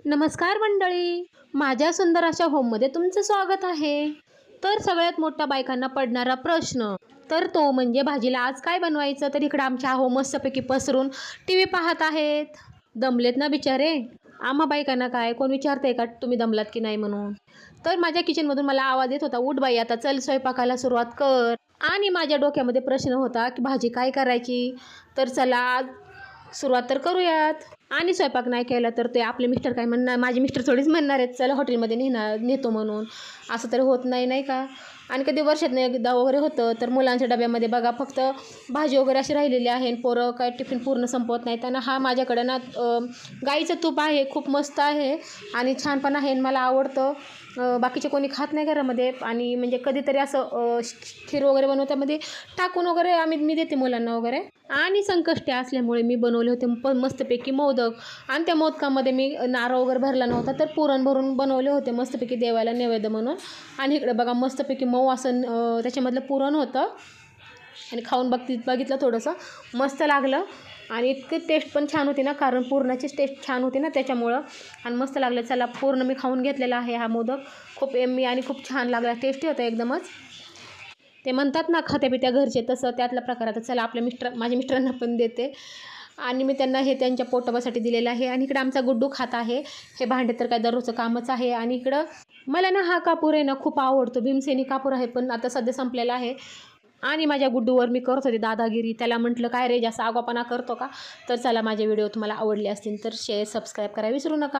नमस्कार मंडळी, माझ्या सुंदर अशा होममध्ये तुमचं स्वागत आहे. तर सगळ्यात मोठा बायकांना पडणारा प्रश्न तर तो म्हणजे भाजीला आज काय बनवायचं. तर इकडे आमच्या हो मस्तपैकी पसरून टी व्ही पाहत आहेत. दमलेत ना बिचारे. आम्हा बायकांना काय कोण विचारतंय का तुम्ही दमलात की नाही म्हणून. तर माझ्या किचनमधून मला आवाज येत होता, उठ बाई आता चल स्वयंपाकाला सुरुवात कर. आणि माझ्या डोक्यामध्ये प्रश्न होता की भाजी काय करायची. तर चला आज सुरुवात तर करूयात. आणि स्वयंपाक नाही केला तर ते आपले मिस्टर काय म्हणणार, माझे मिस्टर थोडीच म्हणणार आहेत चला हॉटेलमध्ये नेतो म्हणून. असं तर होत नाही, नाही का. आणि कधी वर्षातनं एकदा वगैरे होतं तर मुलांच्या डब्यामध्ये बघा फक्त भाजी वगैरे अशी राहिलेली आहे, पोरं काय टिफिन पूर्ण संपवत नाही. त्यांना हा माझ्याकडं ना गाईचं तूप आहे, खूप मस्त आहे आणि छान पण आहे, मला आवडतं. बाकीचे कोणी खात नाही घरामध्ये. आणि म्हणजे कधीतरी असं खीर वगैरे बनवत्यामध्ये टाकून वगैरे मी देते मुलांना वगैरे. आणि संकष्टी असल्यामुळे मी बनवले होते मस्तपैकी मोदक. आणि त्या मोदकामध्ये मी नारळ वगैरे भरला नव्हता तर पुरण भरून बनवले होते मस्तपैकी देवाला नैवेद्य म्हणून. आणि इकडे बघा मस्तपैकी मऊ असं त्याच्यामधलं पुरण होतं. आणि खाऊन बघितलं थोडंसं मस्त लागलं. आणि इतकी टेस्ट पण छान होती ना, कारण पुरणाचीच टेस्ट छान होती ना त्याच्यामुळं. आणि मस्त लागलं. चला पूर्ण मी खाऊन घेतलेला आहे हा मोदक. खूप यम्मी आणि खूप छान लागला, टेस्टी होता एकदमच. ते म्हणतात ना खात्या पित्या घरचे, तसं त्यातला प्रकार. आता चला आपल्या माझ्या मिस्टरांना पण देते. आणि मी त्यांना हे त्यांच्या पोटासाठी दिलेलं आहे. आणि इकडं आमचा गुड्डू खात आहे. हे भांडे तर काय दररोजचं कामच आहे. आणि इकडं मला ना हा कापूर आहे ना खूप आवडतो, भीमसेनी कापूर आहे, पण आता सध्या संपलेला आहे. आणि माझ्या गुड्डूवर मी करत होते दादागिरी. त्याला म्हटलं काय रे जास्त आगाऊपणा करतो का. तर चला माझे व्हिडिओ तुम्हाला आवडले असतील तर शेअर सबस्क्राईब करायला विसरू नका.